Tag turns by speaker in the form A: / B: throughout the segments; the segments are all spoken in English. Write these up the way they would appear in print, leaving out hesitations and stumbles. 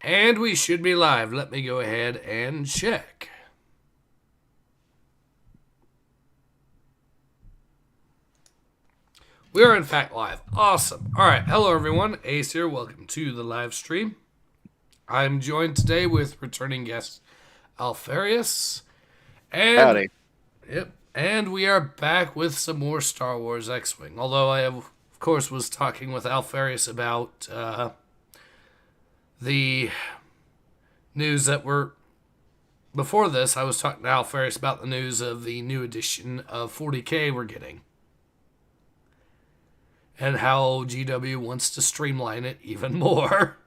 A: And we should be live. Let me go ahead and check. We are in fact live. Awesome. All right. Hello, everyone. Ace here. Welcome to the live stream. I'm joined today with returning guest Alpharius. And,
B: Howdy.
A: and we are back with some more Star Wars X-Wing. Although I, of course, was talking with Alpharius about the news that were... Before this, I was talking to Alpharius about the news of the new edition of 40K we're getting. And how GW wants to streamline it even more.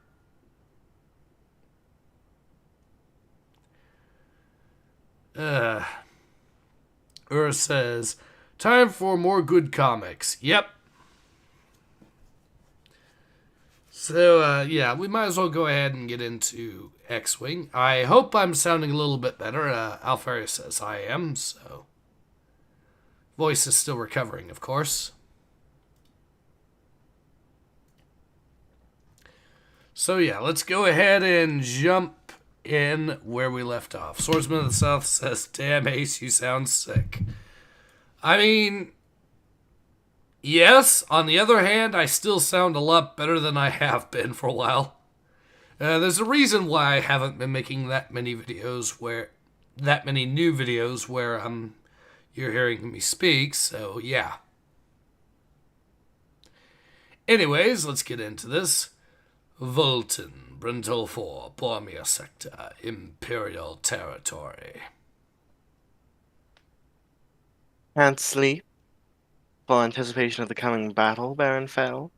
A: Ur says, time for more good comics. Yep. So, yeah, we might as well go ahead and get into X-Wing. I hope I'm sounding a little bit better. Alpharius says I am, so... Voice is still recovering, of course. So, yeah, let's go ahead and jump in where we left off. Swordsman of the South says, damn, Ace, you sound sick. I mean... Yes, on the other hand, I still sound a lot better than I have been for a while. There's a reason why I haven't been making that many videos where... That many new videos where, you're hearing me speak, so yeah. Anyways, let's get into this. Volton, Brental 4, Bormir Sector, Imperial Territory.
B: Can't sleep. Full anticipation of the coming battle, Baron Fell.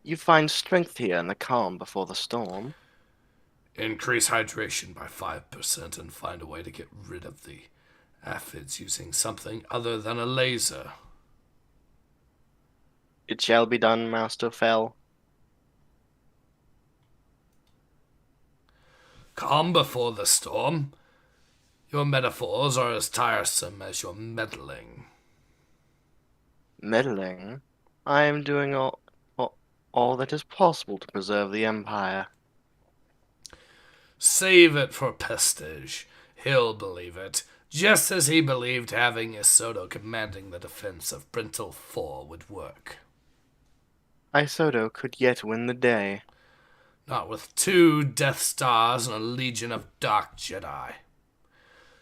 B: You find strength here in the calm before the storm.
A: Increase hydration by 5% and find a way to get rid of the aphids using something other than a laser.
B: It shall be done, Master Fell.
A: Calm before the storm? Your metaphors are as tiresome as your meddling.
B: Meddling? I am doing all that is possible to preserve the Empire.
A: Save it for Pestige. He'll believe it, just as he believed having Isoto commanding the defense of Brental 4 would work.
B: Isoto could yet win the day.
A: Not with 2 Death Stars and a legion of Dark Jedi.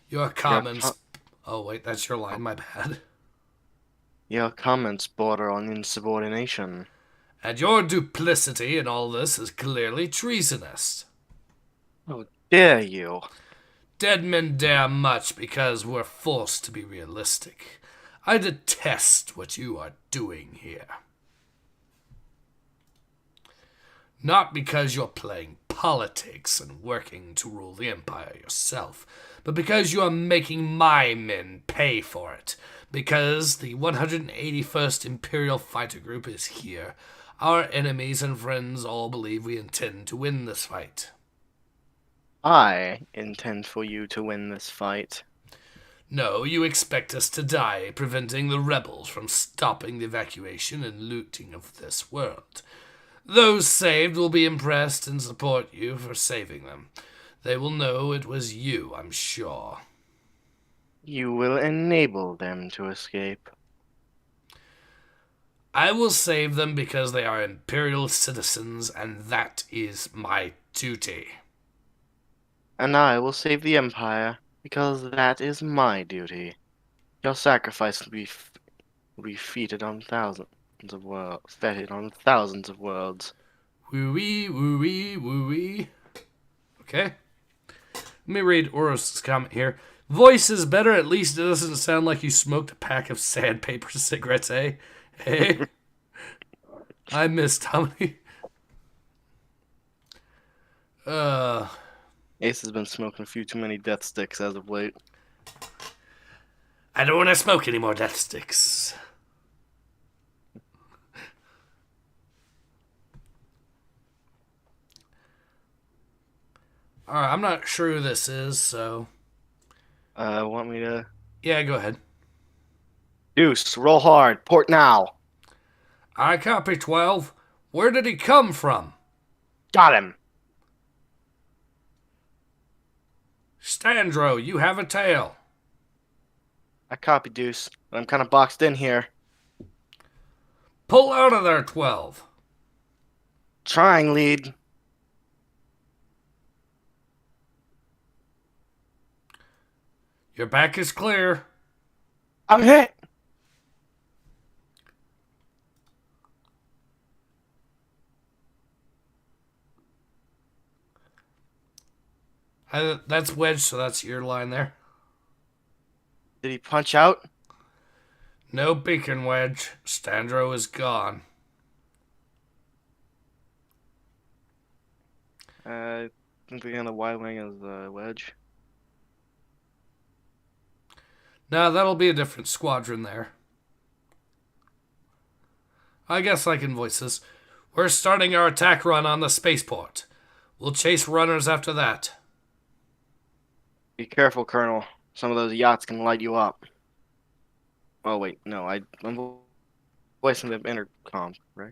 A: Your comments... Oh, wait, that's your line, my bad.
B: Your comments border on insubordination.
A: And your duplicity in all this is clearly treasonous.
B: How dare you!
A: Dead men dare much because we're forced to be realistic. I detest what you are doing here. Not because you're playing politics and working to rule the Empire yourself, but because you are making my men pay for it. Because the 181st Imperial Fighter Group is here. Our enemies and friends all believe we intend to win this fight.
B: I intend for you to win this fight.
A: No, you expect us to die, preventing the rebels from stopping the evacuation and looting of this world. Those saved will be impressed and support you for saving them. They will know it was you, I'm sure.
B: You will enable them to escape.
A: I will save them because they are Imperial citizens, and that is my duty.
B: And I will save the Empire, because that is my duty. Your sacrifice will be feted on thousands of worlds, feted on thousands of worlds.
A: Woo-wee, woo-wee, woo-wee. Okay. Let me read Oros' comment here. Voice is better, at least it doesn't sound like you smoked a pack of sandpaper cigarettes, eh? Hey? I missed how many...
B: Ace has been smoking a few too many death sticks as of late.
A: I don't want to smoke any more death sticks. Alright, I'm not sure who this is, so...
B: Want me to...
A: Yeah, go ahead.
B: Deuce, roll hard, port now!
A: I copy 12. Where did he come from?
B: Got him!
A: Standro, you have a tail.
B: I copy, Deuce. I'm kind of boxed in here.
A: Pull out of there, 12.
B: Trying, lead.
A: Your back is clear.
B: I'm hit.
A: That's Wedge, so that's your line there.
B: Did he punch out?
A: No beacon, Wedge. Standro is gone.
B: I think the on the Y wing is Wedge.
A: No, that'll be a different squadron there. I guess I can voice this. We're starting our attack run on the spaceport. We'll chase runners after that.
B: Be careful, Colonel. Some of those yachts can light you up. Oh, wait. No, I'm voicing the intercom, right?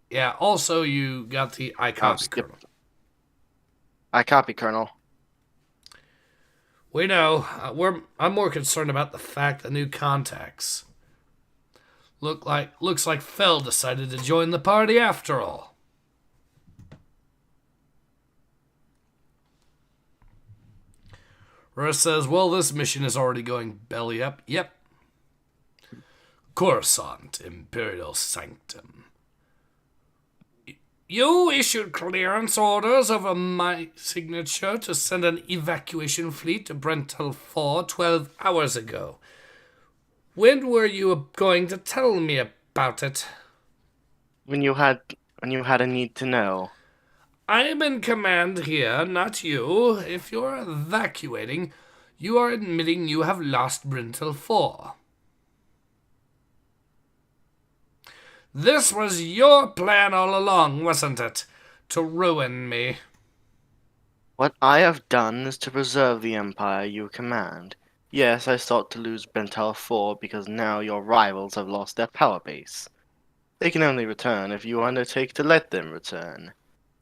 A: Yeah, also you got the I copy, Colonel.
B: I copy, Colonel.
A: We know. I'm more concerned about the fact that new contacts. Looks like Fell decided to join the party after all. Russ says, well, this mission is already going belly up. Yep. Coruscant, Imperial Sanctum. You issued clearance orders over my signature to send an evacuation fleet to Brentel 4 12 hours ago. When were you going to tell me about it?
B: When you had a need to know.
A: I am in command here, not you. If you're evacuating, you are admitting you have lost Brentel 4. This was your plan all along, wasn't it? To ruin me.
B: What I have done is to preserve the empire you command. Yes, I sought to lose Brentel 4 because now your rivals have lost their power base. They can only return if you undertake to let them return.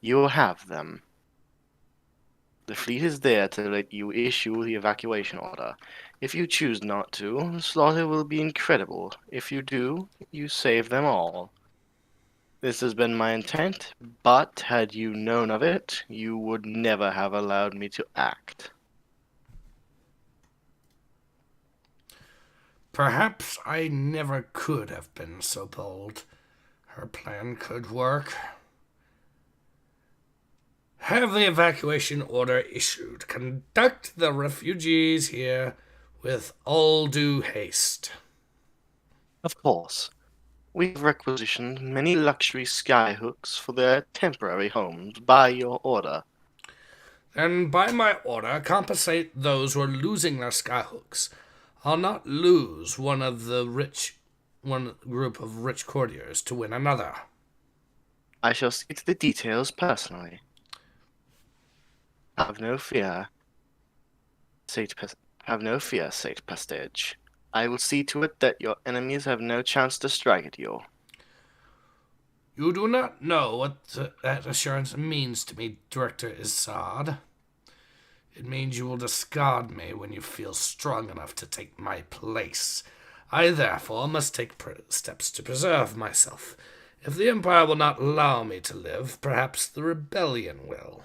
B: You will have them. The fleet is there to let you issue the evacuation order. If you choose not to, the slaughter will be incredible. If you do, you save them all. This has been my intent, but had you known of it, you would never have allowed me to act.
A: Perhaps I never could have been so bold. Her plan could work. Have the evacuation order issued. Conduct the refugees here with all due haste.
B: Of course. We have requisitioned many luxury skyhooks for their temporary homes by your order.
A: And by my order, compensate those who are losing their skyhooks. I'll not lose one group of rich courtiers to win another.
B: I shall see to the details personally. Have no fear, Sate Pastage. I will see to it that your enemies have no chance to strike at you.
A: You do not know what that assurance means to me, Director Izzard. It means you will discard me when you feel strong enough to take my place. I therefore must take steps to preserve myself. If the Empire will not allow me to live, perhaps the rebellion will.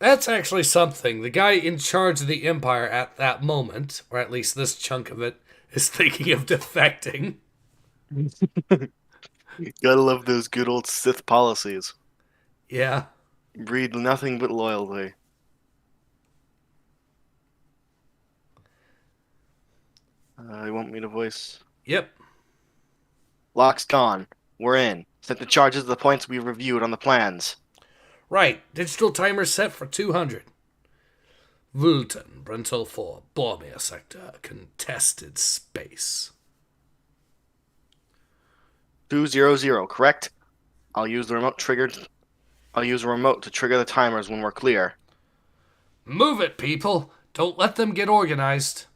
A: That's actually something. The guy in charge of the Empire at that moment, or at least this chunk of it, is thinking of defecting.
B: Gotta love those good old Sith policies.
A: Yeah.
B: Breed nothing but loyalty. You want me to voice?
A: Yep.
B: Lock's gone. We're in. Set the charges to the points we reviewed on the plans.
A: Right. Digital timer set for 200. Vulton, Brentel 4, Bormir sector, contested space.
B: 200, correct? I'll use the remote to trigger the timers when we're clear.
A: Move it, people. Don't let them get organized.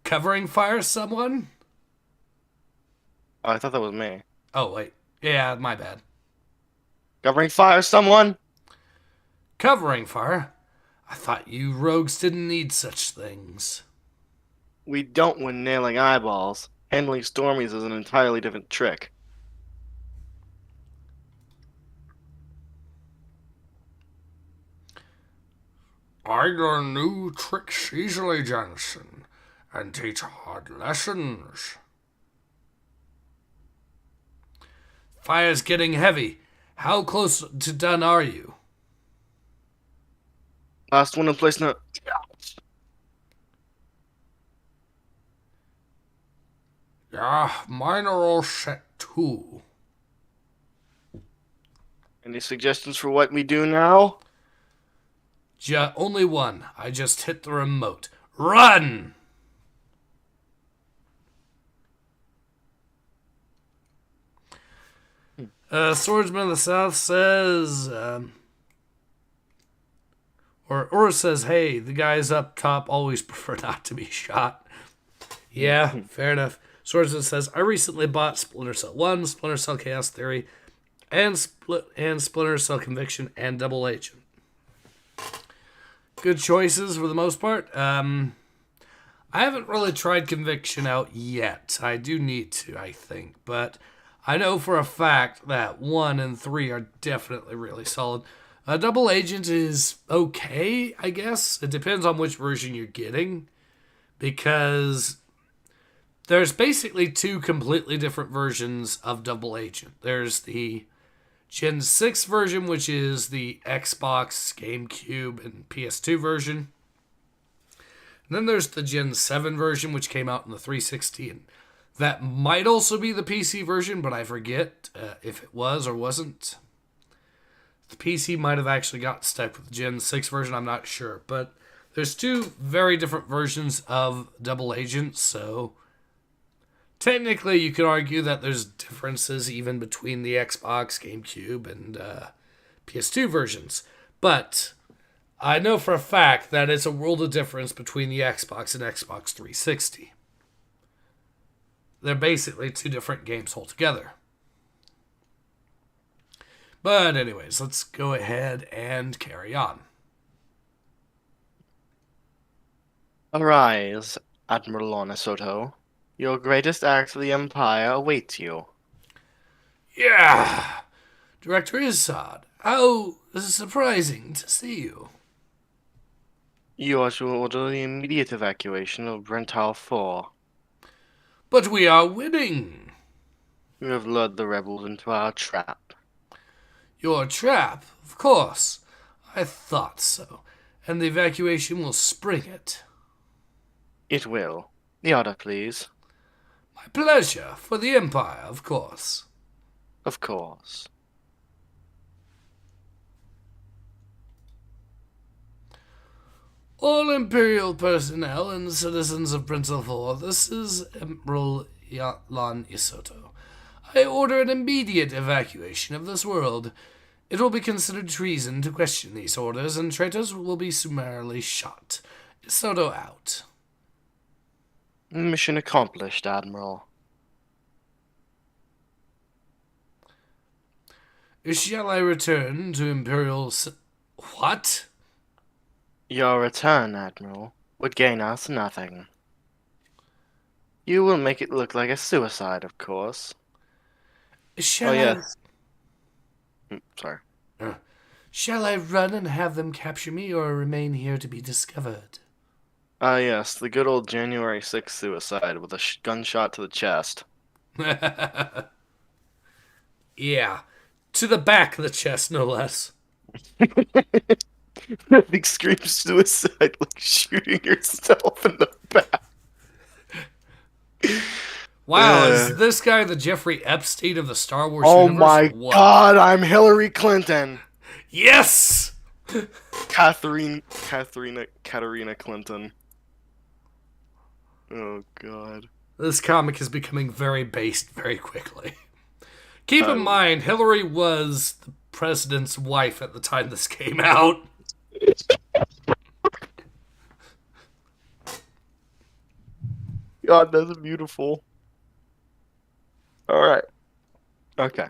A: Covering fire, someone?
B: Oh, I thought that was me.
A: Oh, wait. Yeah, my bad.
B: Covering fire, someone?
A: Covering fire? I thought you rogues didn't need such things.
B: We don't when nailing eyeballs. Handling stormies is an entirely different trick.
A: I learn new tricks easily, Johnson, and teach hard lessons. Fire's getting heavy. How close to done are you?
B: Last one in place now.
A: Yeah, mine are all set too.
B: Any suggestions for what we do now?
A: Only one. I just hit the remote. Run! Swordsman of the South says, or says, hey, the guys up top always prefer not to be shot. Yeah, fair enough. Swordsman says, I recently bought Splinter Cell 1, Splinter Cell Chaos Theory, and Splinter Cell Conviction and Double Agent. Good choices for the most part. I haven't really tried Conviction out yet. I do need to, I think, but I know for a fact that 1 and 3 are definitely really solid. Double Agent is okay, I guess. It depends on which version you're getting, because there's basically two completely different versions of Double Agent. There's the Gen 6 version, which is the Xbox, GameCube, and PS2 version. And then there's the Gen 7 version, which came out in the 360, and that might also be the PC version, but I forget if it was or wasn't. The PC might have actually got stuck with the Gen 6 version, I'm not sure. But there's two very different versions of Double Agent, so technically you could argue that there's differences even between the Xbox, GameCube, and PS2 versions. But I know for a fact that it's a world of difference between the Xbox and Xbox 360. They're basically two different games altogether. But anyways, let's go ahead and carry on.
B: Arise, Admiral Lorna Soto. Your greatest act for the Empire awaits you.
A: Yeah! Director Izzard, how surprising to see you.
B: You are to order the immediate evacuation of Brental 4.
A: But we are winning!
B: You have lured the rebels into our trap.
A: Your trap, of course. I thought so. And the evacuation will spring it.
B: It will. The order, please.
A: My pleasure. For the Empire, of course.
B: Of course.
A: All Imperial personnel and citizens of Prince Alphor, this is Admiral Lan Isoto. I order an immediate evacuation of this world. It will be considered treason to question these orders, and traitors will be summarily shot. Isoto out.
B: Mission accomplished, Admiral.
A: Shall I return to Imperial... What?
B: Your return, Admiral, would gain us nothing. You will make it look like a suicide, of course.
A: Shall
B: yes. Sorry.
A: Shall I run and have them capture me, or remain here to be discovered?
B: Yes, the good old January 6th suicide with a gunshot to the chest.
A: Yeah. To the back of the chest, no less.
B: Extreme suicide, like shooting yourself in the back.
A: Wow, is this guy the Jeffrey Epstein of the Star Wars
B: universe?
A: universe?
B: Oh my god, I'm Hillary Clinton!
A: Yes!
B: Katarina Clinton. Oh god.
A: This comic is becoming very based very quickly. Keep in mind, Hillary was the president's wife at the time this came out.
B: God, that's beautiful. Alright. Okay.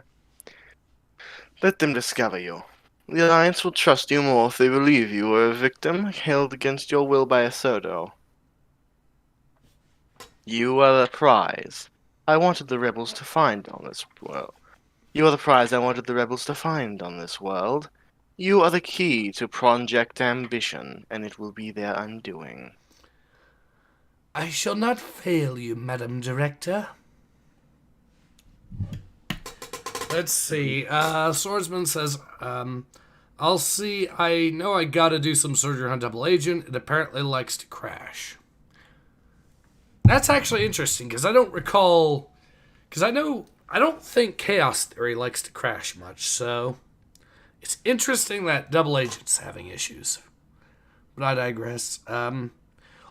B: Let them discover you. The Alliance will trust you more if they believe you were a victim held against your will by a Soto. You are the prize I wanted the rebels to find on this world. You are the prize I wanted the rebels to find on this world. You are the key to Project Ambition, and it will be their undoing.
A: I shall not fail you, Madam Director. Let's see. Swordsman says, I'll see. I know I gotta do some surgery on Double Agent. It apparently likes to crash. That's actually interesting, because I don't recall... Because I don't think Chaos Theory likes to crash much, so... It's interesting that Double Agent's having issues. But I digress.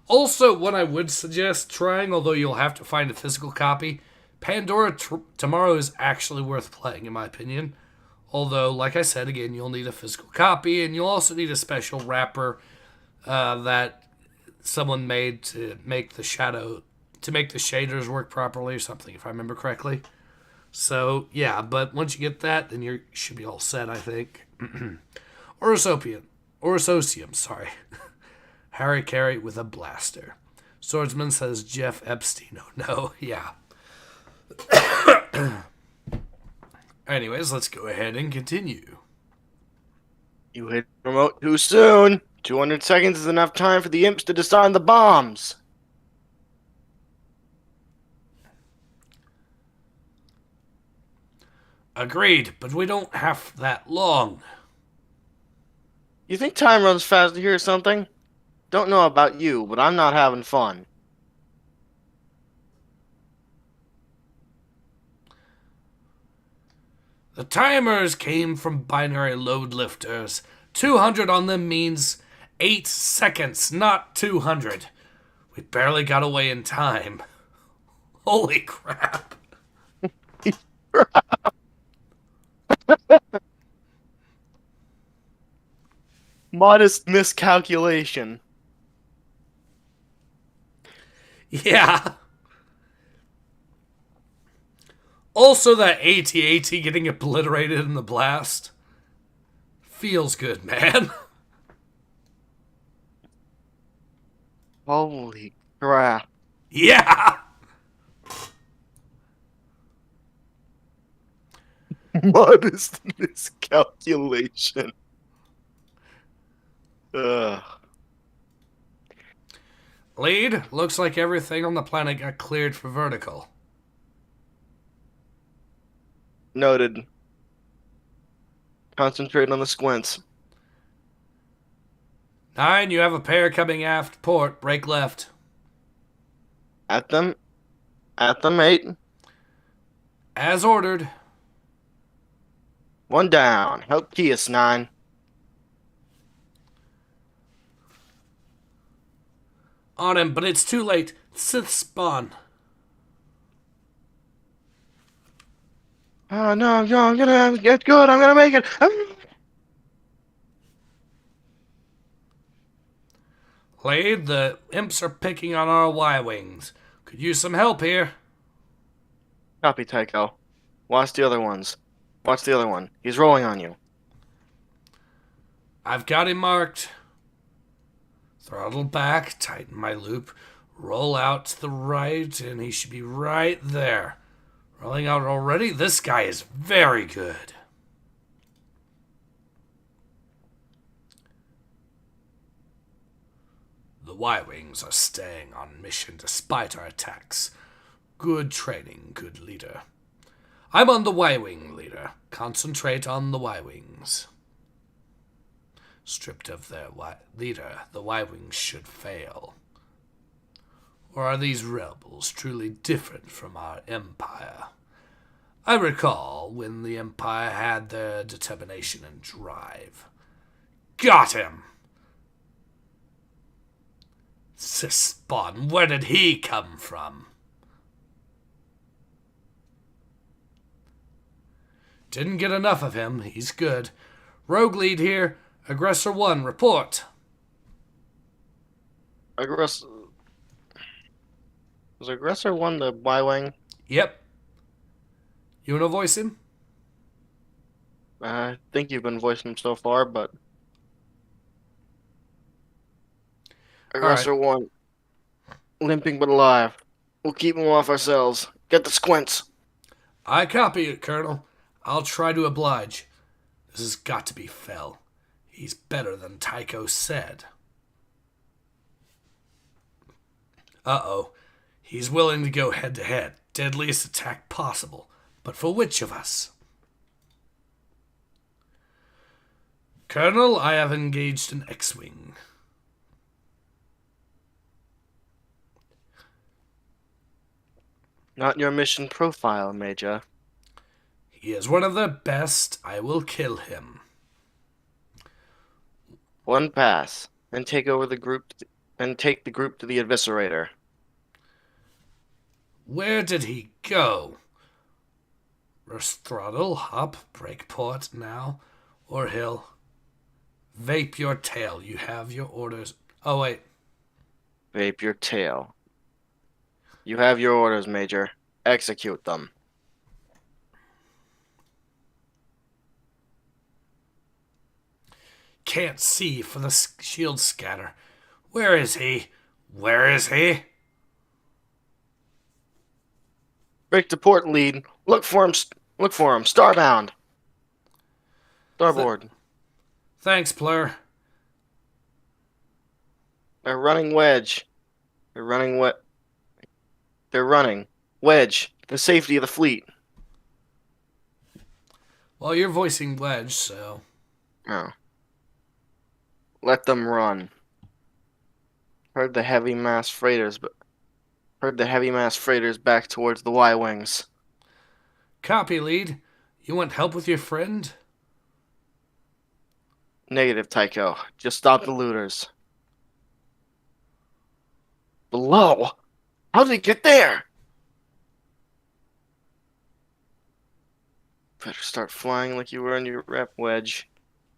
A: Also, what I would suggest trying, although you'll have to find a physical copy, Pandora Tomorrow is actually worth playing, in my opinion. Although, like I said, again, you'll need a physical copy, and you'll also need a special wrapper that someone made to make the shaders work properly or something, if I remember correctly. So, yeah, but once you get that, then you should be all set, I think. Orosocium, sorry. Harry Carey with a blaster. Swordsman says Jeff Epstein. Oh, no, yeah. Anyways, let's go ahead and continue.
B: You hit remote too soon. 200 seconds is enough time for the imps to disarm the bombs.
A: Agreed, but we don't have that long.
B: You think time runs fast to hear something? Don't know about you, but I'm not having fun.
A: The timers came from binary load lifters. 200 on them means 8 seconds, not 200. We barely got away in time. Holy crap.
B: Modest miscalculation.
A: Yeah. Also, that AT-AT getting obliterated in the blast. Feels good, man.
B: Holy crap.
A: Yeah.
B: Modest miscalculation. Ugh.
A: Lead, looks like everything on the planet got cleared for vertical.
B: Noted. Concentrate on the squints.
A: 9, you have a pair coming aft port. Break left.
B: At them. At them, 8.
A: As ordered.
B: 1 down. Help Kias, 9.
A: On him, but it's too late. Sith spawn.
B: Oh no, I'm gonna get good. I'm gonna make it.
A: Lead, the imps are picking on our Y-wings. Could use some help here.
B: Copy, Tycho. Watch the other ones. Watch the other one. He's rolling on you.
A: I've got him marked. Throttle back, tighten my loop, roll out to the right, and he should be right there. Rolling out already? This guy is very good. The Y-Wings are staying on mission despite our attacks. Good training, good leader. I'm on the Y-Wing, leader. Concentrate on the Y-Wings. Stripped of their leader, the Y-Wings should fail. Or are these rebels truly different from our Empire? I recall when the Empire had their determination and drive. Got him! Sisbon, where did he come from? Didn't get enough of him, he's good. Rogue lead here. Aggressor 1, report.
B: Was Aggressor 1 the Y-Wing?
A: Yep. You wanna voice him?
B: I think you've been voicing him so far, but
A: All right.
B: Aggressor 1, limping but alive. We'll keep him off ourselves. Get the squints.
A: I copy it, Colonel. I'll try to oblige. This has got to be Fell. He's better than Tycho said. Uh-oh. He's willing to go head-to-head. Deadliest attack possible. But for which of us? Colonel, I have engaged an X-Wing.
B: Not your mission profile, Major.
A: He is one of the best. I will kill him.
B: One pass, and take over the group, and take the group to the Eviscerator.
A: Where did he go? Reverse throttle, hop, brake port now, or hill. Vape your tail. You have your orders. Oh, wait.
B: Vape your tail. You have your orders, Major. Execute them.
A: Can't see for the shield scatter. Where is he? Where is he?
B: Break to port lead. Look for him. Look for him. Starbound. Starboard.
A: Thanks, Plur.
B: They're running wedge. They're running what? They're running wedge. The safety of the fleet.
A: Well, you're voicing Wedge, so...
B: Oh. Let them run. Heard the heavy mass freighters back towards the Y-wings.
A: Copy, lead. You want help with your friend?
B: Negative, Tycho. Just stop the looters. Below? How did he get there? Better start flying like you were in your rep, Wedge,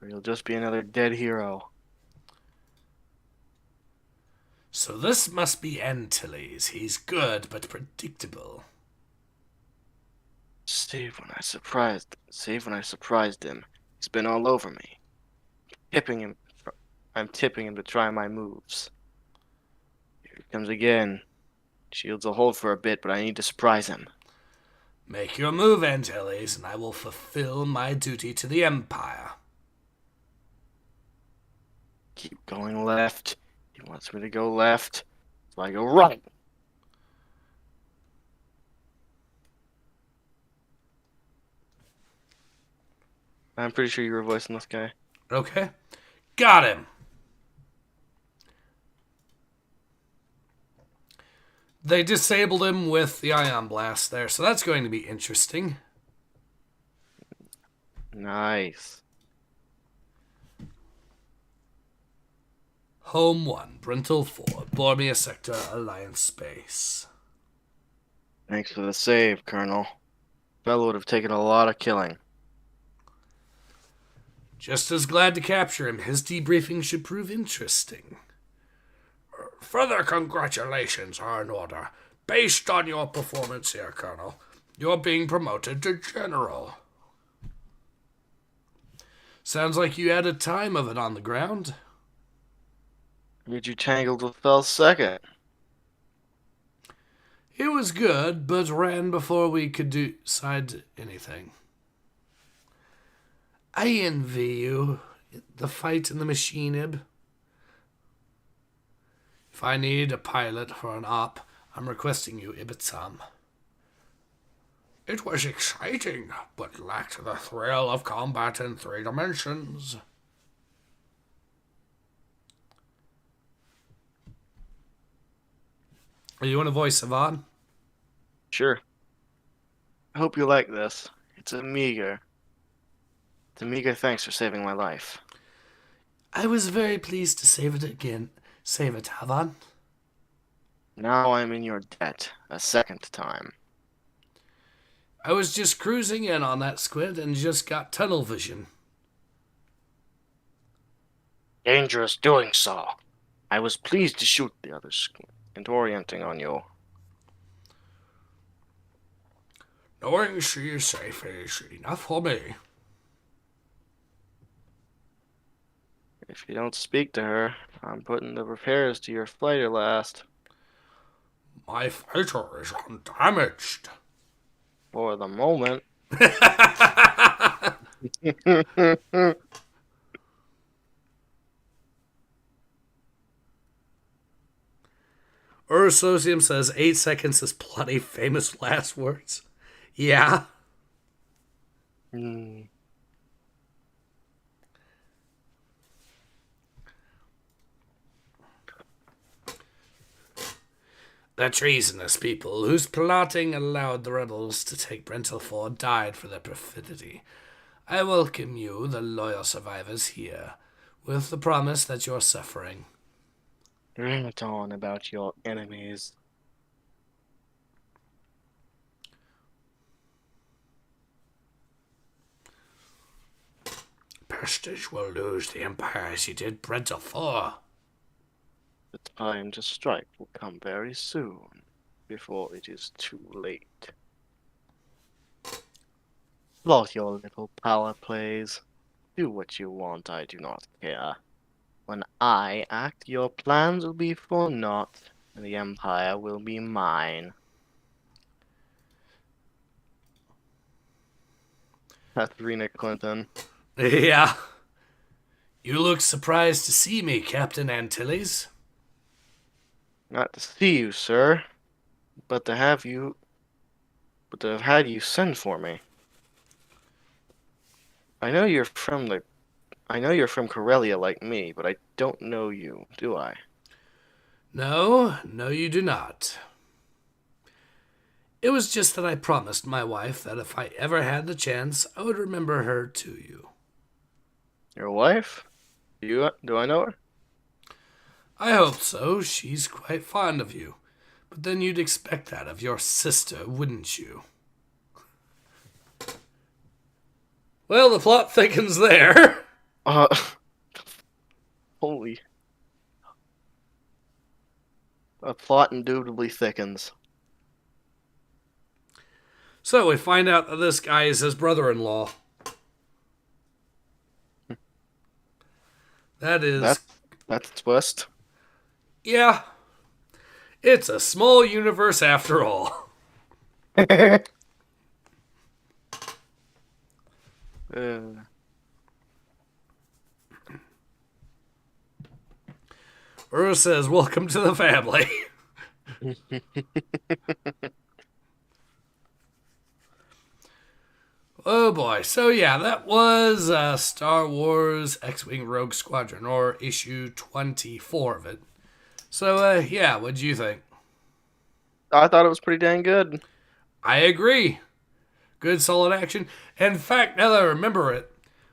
B: or you'll just be another dead hero.
A: So this must be Antilles. He's good, but predictable.
B: Save when I surprised him. He's been all over me. I'm tipping him to try my moves. Here he comes again. Shields will hold for a bit, but I need to surprise him.
A: Make your move, Antilles, and I will fulfill my duty to the Empire.
B: Keep going left. He wants me to go left, so I go right. I'm pretty sure you were voicing this guy.
A: Okay. Got him. They disabled him with the ion blast there, so that's going to be interesting.
B: Nice.
A: Home 1, Brental 4, BYRNE Sector, Alliance Space.
B: Thanks for the save, Colonel. Fellow would have taken a lot of killing.
A: Just as glad to capture him. His debriefing should prove interesting. Further congratulations are in order. Based on your performance here, Colonel, you're being promoted to General. Sounds like you had a time of it on the ground.
B: Did you tangled with Fell's second?
A: It was good, but ran before we could decide anything. I envy you. The fight in the machine ib. If I need a pilot for an op, I'm requesting you, Ibitsam. It was exciting, but lacked the thrill of combat in 3 dimensions. You want to voice Savon?
B: Sure. I hope you like this. It's a meager. Thanks for saving my life.
A: I was very pleased to save it again. Save it, Havan.
B: Now I'm in your debt a second time.
A: I was just cruising in on that squid and just got tunnel vision.
B: Dangerous doing so. I was pleased to shoot the other squid and orienting on you.
A: Knowing she is safe is enough for me.
B: If you don't speak to her, I'm putting the repairs to your fighter last.
A: My fighter is undamaged.
B: For the moment.
A: Ursocium says 8 seconds is plenty. Famous last words. Yeah.
B: Hmm.
A: The treasonous people whose plotting allowed the rebels to take Brentalford died for their perfidy. I welcome you, the loyal survivors, here, with the promise that you're suffering.
B: Rant on about your enemies.
A: Prestige will lose the Empire as he did Brentalford.
B: The time to strike will come very soon, before it is too late. Float your little power plays. Do what you want, I do not care. When I act, your plans will be for naught, and the Empire will be mine. That's Rena Clinton.
A: Yeah. You look surprised to see me, Captain Antilles.
B: Not to see you, sir, but to have had you send for me. I know you're from Corellia like me, but I don't know you, do I?
A: No, you do not. It was just that I promised my wife that if I ever had the chance, I would remember her to you.
B: Your wife? Do I know her?
A: I hope so. She's quite fond of you. But then you'd expect that of your sister, wouldn't you? Well, the plot thickens there.
B: Holy. The plot indubitably thickens.
A: So we find out that this guy is his brother-in-law. That is...
B: That's a twist.
A: Yeah. It's a small universe after all. Ur says, welcome to the family. Oh boy. So yeah, that was Star Wars X-Wing Rogue Squadron, or issue 24 of it. So yeah, what do you think?
B: I thought it was pretty dang good.
A: I agree. Good solid action. In fact, now that I remember it,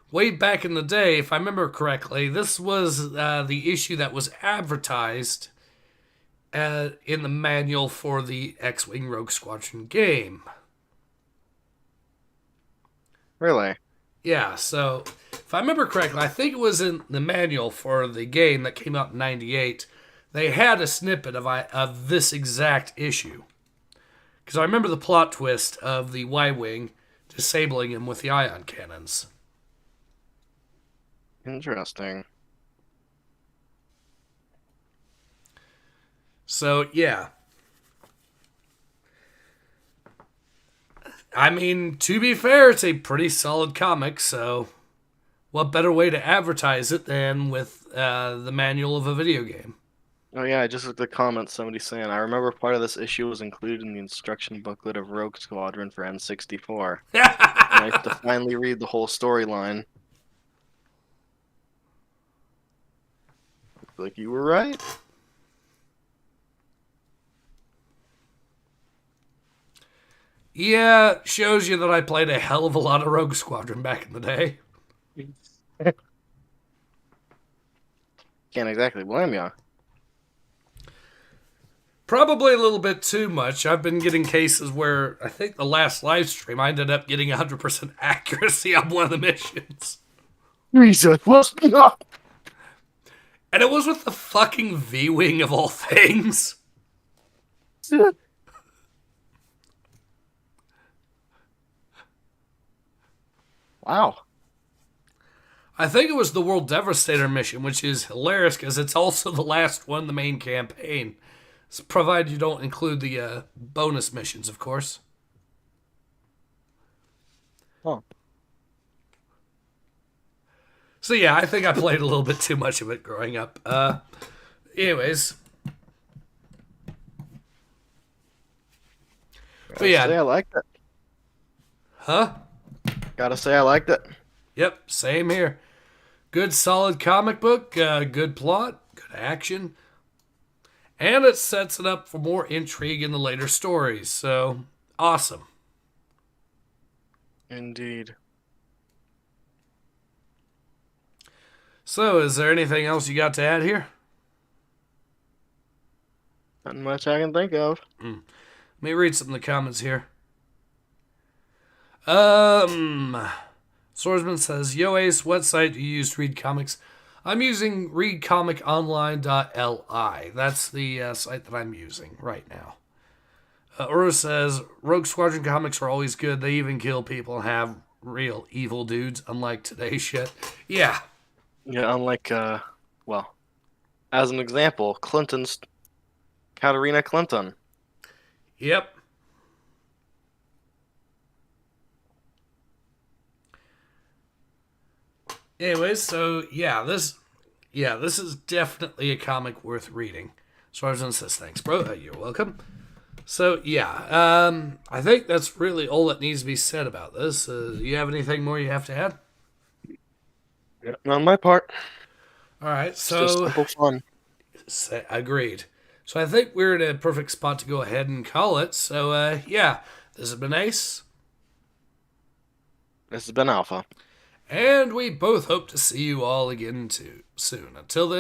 A: way back in the day, if I remember correctly, this was the issue that was advertised in the manual for the X-Wing Rogue Squadron game.
B: Really?
A: Yeah, so if I remember correctly, I think it was in the manual for the game that came out in '98. They had a snippet of this exact issue. Because I remember the plot twist of the Y-Wing disabling him with the ion cannons.
B: Interesting.
A: So, yeah. I mean, to be fair, it's a pretty solid comic, so what better way to advertise it than with the manual of a video game?
B: Oh yeah, I just looked at the comments, somebody saying, I remember part of this issue was included in the instruction booklet of Rogue Squadron for N64. Nice to finally read the whole storyline. Like, you were right.
A: Yeah, shows you that I played a hell of a lot of Rogue Squadron back in the day.
B: Can't exactly blame ya.
A: Probably a little bit too much. I've been getting cases where I think the last live stream I ended up getting 100% accuracy on one of the missions.
B: Jesus, what's not?
A: And it was with the fucking V-Wing of all things.
B: Wow.
A: I think it was the World Devastator mission, which is hilarious because it's also the last one in the main campaign. Provided you don't include the bonus missions, of course.
B: Oh.
A: So yeah, I think I played a little bit too much of it growing up. Anyways. But yeah.
B: Say I liked it.
A: Huh?
B: Gotta say I liked it.
A: Yep, same here. Good solid comic book, good plot, good action. And it sets it up for more intrigue in the later stories. So, awesome.
B: Indeed.
A: So, is there anything else you got to add here?
B: Not much I can think of.
A: Let me read some of the comments here. Swordsman says, Yo Ace, what site do you use to read comics? I'm using readcomiconline.li. That's the site that I'm using right now. Uru says, Rogue Squadron comics are always good. They even kill people and have real evil dudes, unlike today's shit. Yeah.
B: Yeah, unlike, well, as an example, Clinton's Katarina Clinton.
A: Yep. Anyways, so this is definitely a comic worth reading. Swordsman says, thanks, bro. You're welcome. So, yeah, I think that's really all that needs to be said about this. Do you have anything more you have to add?
B: Yeah, on my part.
A: All right, so...
B: It's just simple fun.
A: Agreed. So I think we're in a perfect spot to go ahead and call it. So, yeah, this has been Ace.
B: This has been Alpha.
A: And we both hope to see you all again too soon. Until then,